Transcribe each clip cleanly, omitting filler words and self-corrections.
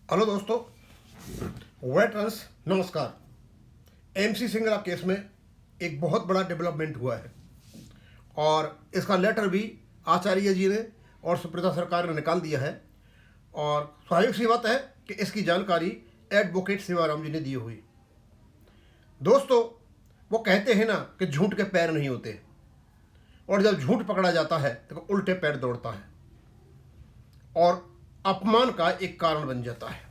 Hello दोस्तों, veterans नमस्कार। MC Singla case में एक बहुत बड़ा डेवलपमेंट हुआ है और इसका लेटर भी आचार्य जी ने और सुप्रीता सरकार ने निकाल दिया है और स्वाभाविक सी बात है कि इसकी जानकारी एडवोकेट शिवाराम जी ने दी हुई। दोस्तों, वो कहते हैं ना कि झूठ के पैर नहीं होते और जब झूठ पकड़ा जाता है तो उल्टे पैर दौड़ता है और अपमान का एक कारण बन जाता है।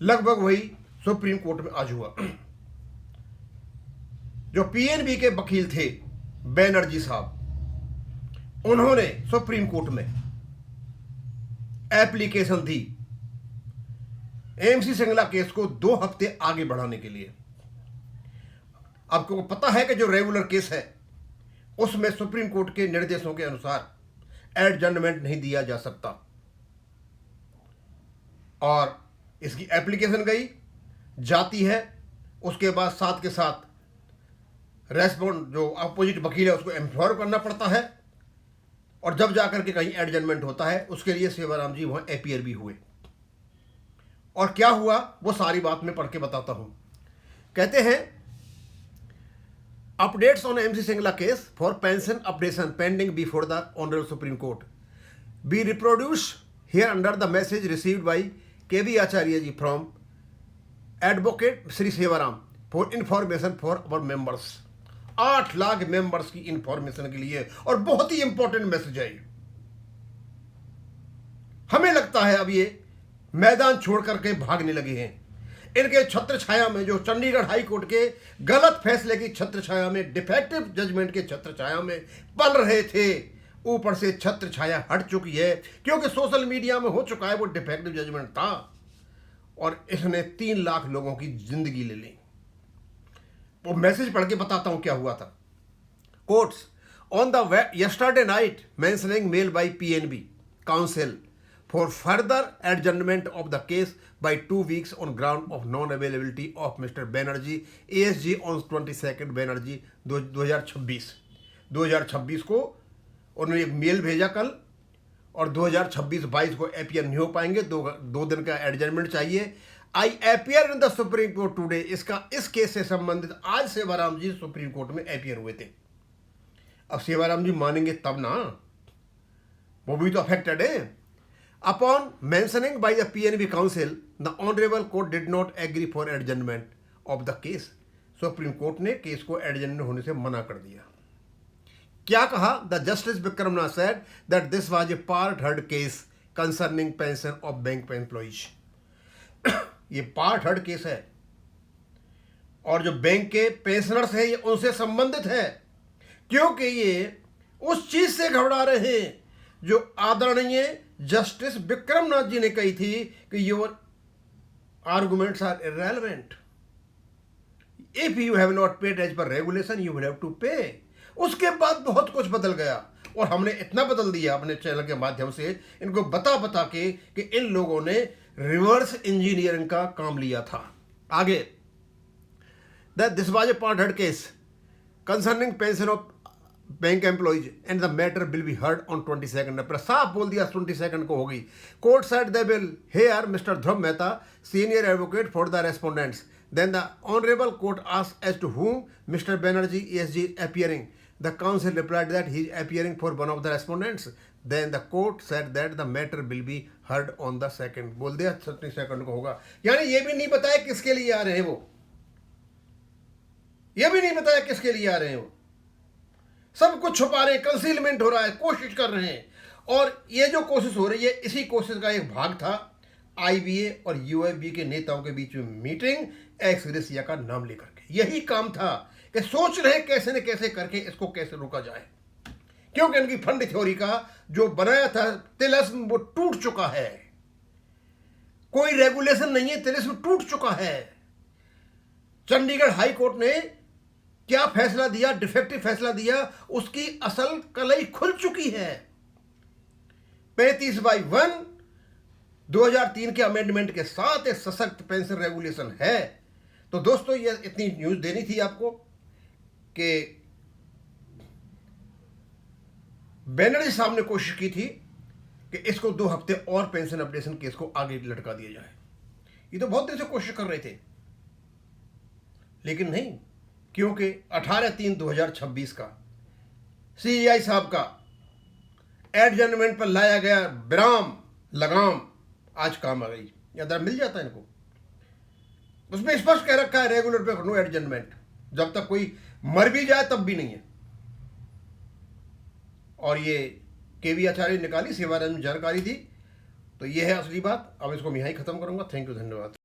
लगभग वही सुप्रीम कोर्ट में आज हुआ। जो पीएनबी के वकील थे बैनर्जी साहब, उन्होंने सुप्रीम कोर्ट में एप्लीकेशन दी एमसी सिंगला केस को 2 हफ्ते आगे बढ़ाने के लिए। आपको पता है कि जो रेगुलर केस है उसमें सुप्रीम कोर्ट के निर्देशों के अनुसार एडजर्नमेंट नहीं दिया जा सकता और इसकी एप्लीकेशन गई जाती है। उसके बाद साथ के साथ रेस्पॉन्ड जो अपोजिट वकील है उसको इन्फॉर्म करना पड़ता है और जब जाकर के कहीं एडजर्नमेंट होता है उसके लिए शिवराम जी वहां अपीयर भी हुए। और क्या हुआ वो सारी बात मैं पढ़ के बताता हूं। कहते हैं, updates on MC Singla case for pension updation pending before the honourable Supreme Court be reproduce here under the message received by KV Acharya ji from advocate Shri Shivram for information for our members. 8 lakh members की इंफॉर्मेशन के लिए और बहुत ही important message है। हमें लगता है अब ये मैदान छोड़ करके भागने लगे हैं। इनके छत्र छाया में, जो चंडीगढ़ हाई कोर्ट के गलत फैसले की छत्र छाया में, डिफेक्टिव जजमेंट के छत्र छाया में पल रहे थे, ऊपर से छत्र छाया हट चुकी है क्योंकि सोशल मीडिया में हो चुका है वो डिफेक्टिव जजमेंट था और इसने 3 लाख लोगों की जिंदगी ले ली। वो मैसेज पढ़ के बताता हूं क्या हुआ था। Courts on the yesterday night mentioning mail by PNB counsel for further adjournment of the case by 2 weeks on ground of non-availability of Mr. Banerjee ASG on 22 Banerjee 2026 को उन्होंने एक मेल भेजा कल और 2026-22 को अपीयर नहीं हो पाएंगे। 2 दिन का एडजर्नमेंट चाहिए। I appear in the Supreme Court today. इस केस से संबंधित आज शिवराम जी सुप्रीम कोर्ट में अपीयर हुए थे। अब शिवराम जी मानेंगे तब ना, वो भी तो अफेक्टेड है। Upon mentioning by the PNB Council, the Honorable Court did not agree for adjournment of the case. Supreme court ने केस को एडजर्न होने से मना कर दिया। क्या कहा? The Justice Vikramnath said that this was a part heard case concerning pension of bank employees. ये पार्ट हर्ड केस है और जो बैंक के पेंशनर्स हैं ये उनसे संबंधित है क्योंकि ये उस चीज से घबरा रहे हैं जो आदरणीय जस्टिस विक्रमनाथ जी ने कही थी कि your arguments are irrelevant. If you have not paid as per regulation you will have to pay. उसके बाद बहुत कुछ बदल गया और हमने इतना बदल दिया अपने चैनल के माध्यम से इनको बता के कि इन लोगों ने रिवर्स इंजीनियरिंग का काम लिया था। आगे, that this was a part heard case concerning pension of bank employees and the matter will be heard on 22 April. साफ बोल दिया 22 को होगी। Court said they will hear Mr Dhruv Mehta senior advocate for the respondents. Then the honourable court asked as to whom Mr Banerjee SG appearing. The counsel replied that he is appearing for one of the respondents. Then the court said that the matter will be heard on the 2nd. बोल दिया 22 को होगा। यानी ये भी नहीं बताया किसके लिए आ रहे हैं वो, ये भी नहीं बताया किसके लिए आ रहे हैं वो। सब कुछ छुपा रहे हैं, कंसीलमेंट हो रहा है, कोशिश कर रहे हैं। और ये जो कोशिश हो रही है इसी कोशिश का एक भाग था आईबीए और यूएफबी के नेताओं के बीच में मीटिंग एक्स ग्रेसिया का नाम लेकर के। यही काम था कि सोच रहे कैसे न कैसे करके इसको कैसे रोका जाए क्योंकि इनकी फंड थ्योरी का जो बनाया था तिलिस्म वो टूट चुका है। कोई रेगुलेशन नहीं है, तिलिस्म टूट चुका है। चंडीगढ़ हाई कोर्ट ने क्या फैसला दिया, डिफेक्टिव फैसला दिया, उसकी असल कलई खुल चुकी है। 35/1 2003 के अमेंडमेंट के साथ एक सशक्त पेंशन रेगुलेशन है। तो दोस्तों ये इतनी न्यूज देनी थी आपको कि बैनर्जी साहब ने कोशिश की थी कि कि इसको 2 हफ्ते और पेंशन अपडेशन केस को आगे लटका दिया जाए। ये तो बहुत देर से कोशिश कर रहे थे, लेकिन नहीं, क्योंकि 18/3/2026 का CEI साहब का एडजर्नमेंट पर लाया गया विराम लगाम आज काम आ गई। या दर मिल जाता है इनको। उसमें स्पष्ट कह रखा है रेगुलर पे नो एडजर्नमेंट, जब तक कोई मर भी जाए तब भी नहीं है। और ये KV आचार्य निकाली, सेवानंद जानकारी दी, तो ये है असली बात। अब इसको मैं यहीं खत्म करूंगा। थैंक यू, धन्यवाद।